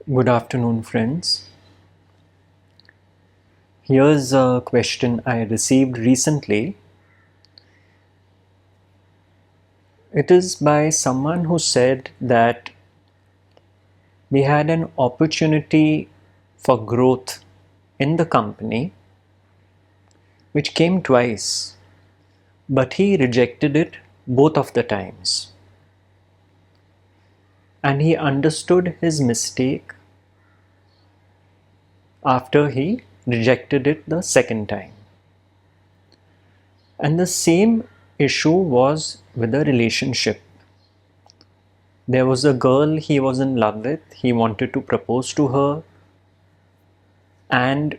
Good afternoon, friends. Here's a question I received recently. It is by someone who said that they had an opportunity for growth in the company which came twice, but he rejected it both of the times. And he understood his mistake after he rejected it the second time. And the same issue was with a relationship. There was a girl he was in love with, he wanted to propose to her and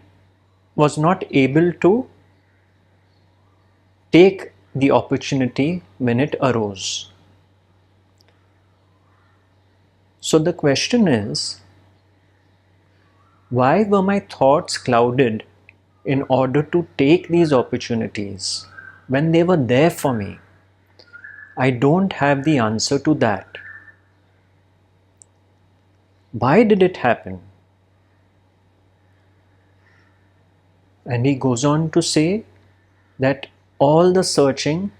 was not able to take the opportunity when it arose. So the question is, why were my thoughts clouded in order to take these opportunities when they were there for me? I don't have the answer to that. Why did it happen? And he goes on to say that all the searching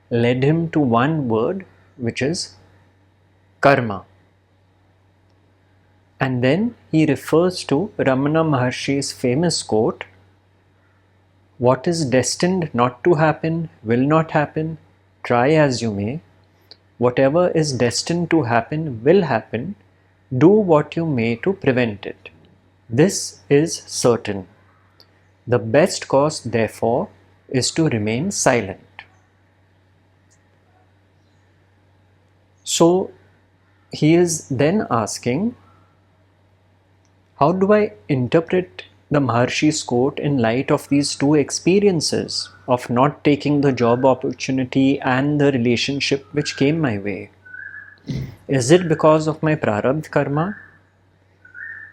led him to one word, which is karma. And then he refers to Ramana Maharshi's famous quote, "What is destined not to happen will not happen, try as you may. Whatever is destined to happen will happen, do what you may to prevent it. This is certain. The best course, therefore, is to remain silent." So he is then asking, how do I interpret the Maharshi's quote in light of these two experiences of not taking the job opportunity and the relationship which came my way? Is it because of my prarabdha karma?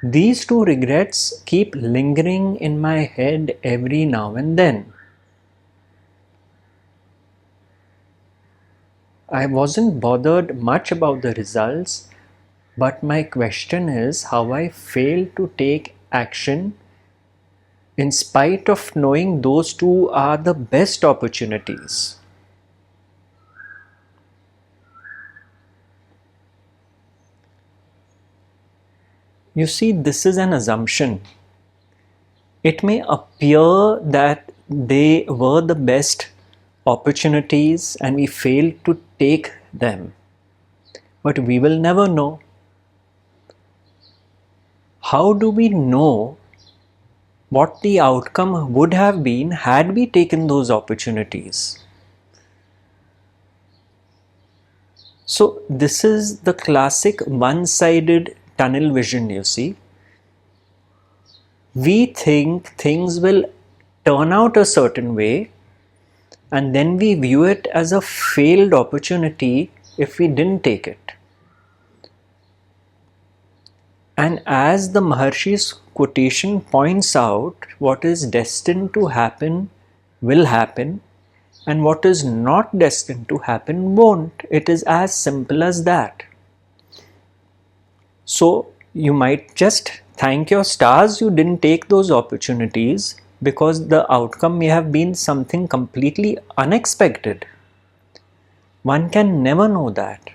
These two regrets keep lingering in my head every now and then. I wasn't bothered much about the results, but my question is how I failed to take action in spite of knowing those two are the best opportunities. You see, this is an assumption. It may appear that they were the best opportunities and we failed to take them, but we will never know. How do we know what the outcome would have been had we taken those opportunities? So this is the classic one-sided tunnel vision, you see. We think things will turn out a certain way and then we view it as a failed opportunity if we didn't take it. And as the Maharshi's quotation points out, what is destined to happen will happen, and what is not destined to happen won't. It is as simple as that. So you might just thank your stars you didn't take those opportunities, because the outcome may have been something completely unexpected. One can never know that.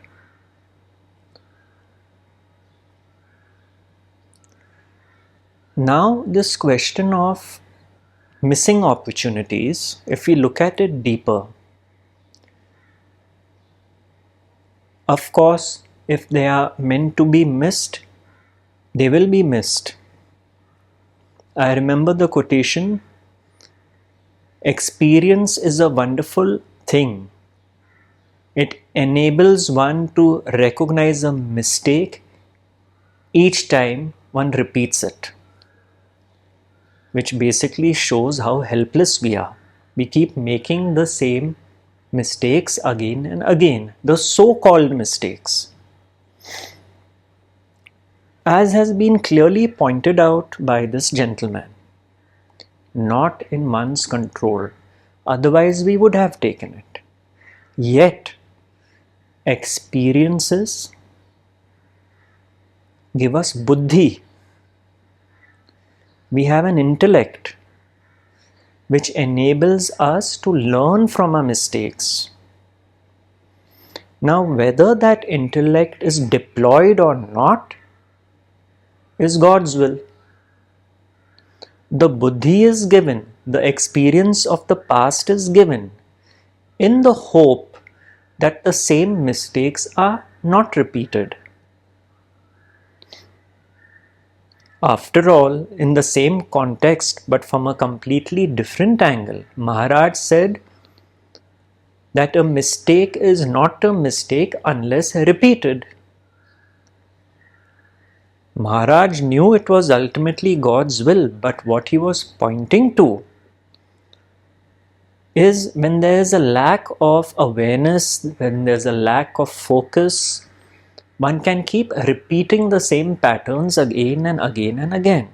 Now, this question of missing opportunities, if we look at it deeper, of course, if they are meant to be missed, they will be missed. I remember the quotation, "Experience is a wonderful thing. It enables one to recognize a mistake each time one repeats it," which basically shows how helpless we are. We keep making the same mistakes again and again, the so-called mistakes. As has been clearly pointed out by this gentleman, not in one's control, otherwise we would have taken it. Yet, experiences give us buddhi. We have an intellect which enables us to learn from our mistakes. Now, whether that intellect is deployed or not is God's will. The buddhi is given, the experience of the past is given, in the hope that the same mistakes are not repeated. After all, in the same context but from a completely different angle, Maharaj said that a mistake is not a mistake unless repeated. Maharaj knew it was ultimately God's will, but what he was pointing to is when there is a lack of awareness, when there is a lack of focus, one can keep repeating the same patterns again and again and again.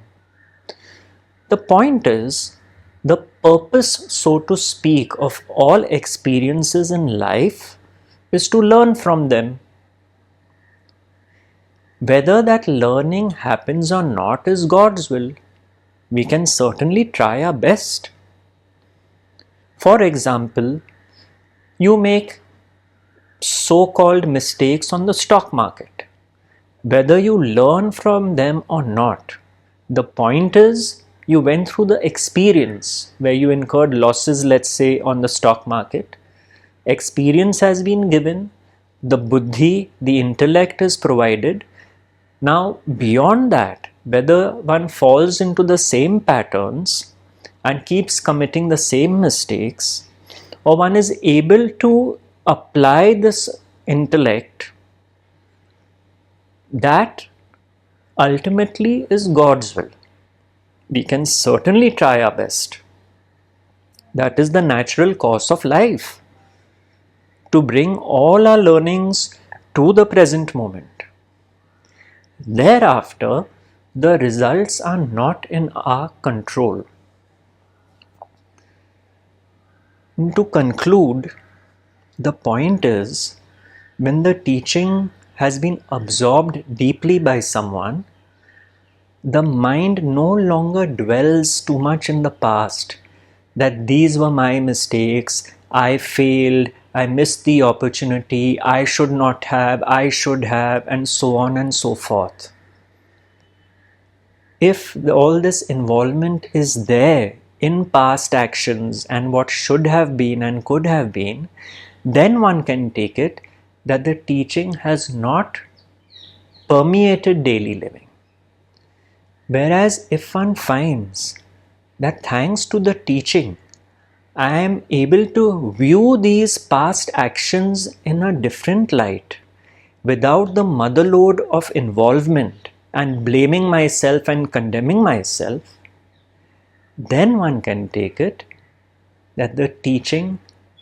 The point is, the purpose, so to speak, of all experiences in life is to learn from them. Whether that learning happens or not is God's will. We can certainly try our best. For example, you make so-called mistakes on the stock market. Whether you learn from them or not, the point is you went through the experience where you incurred losses, let's say, on the stock market. Experience has been given, the buddhi, the intellect is provided. Now, beyond that, whether one falls into the same patterns and keeps committing the same mistakes, or one is able to apply this intellect, that ultimately is God's will. We can certainly try our best. That is the natural course of life, to bring all our learnings to the present moment. Thereafter, the results are not in our control. And to conclude, the point is, when the teaching has been absorbed deeply by someone, the mind no longer dwells too much in the past, that these were my mistakes, I failed, I missed the opportunity, I should not have, I should have, and so on and so forth. If all this involvement is there in past actions and what should have been and could have been, then one can take it that the teaching has not permeated daily living. Whereas if one finds that thanks to the teaching, I am able to view these past actions in a different light, without the mother lode of involvement and blaming myself and condemning myself, then one can take it that the teaching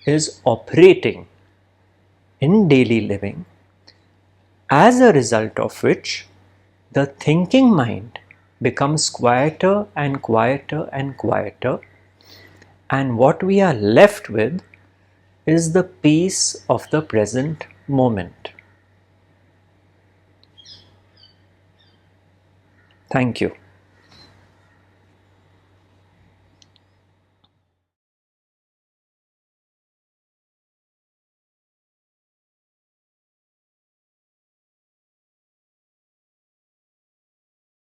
is operating in daily living, as a result of which the thinking mind becomes quieter and quieter and quieter, and what we are left with is the peace of the present moment. Thank you.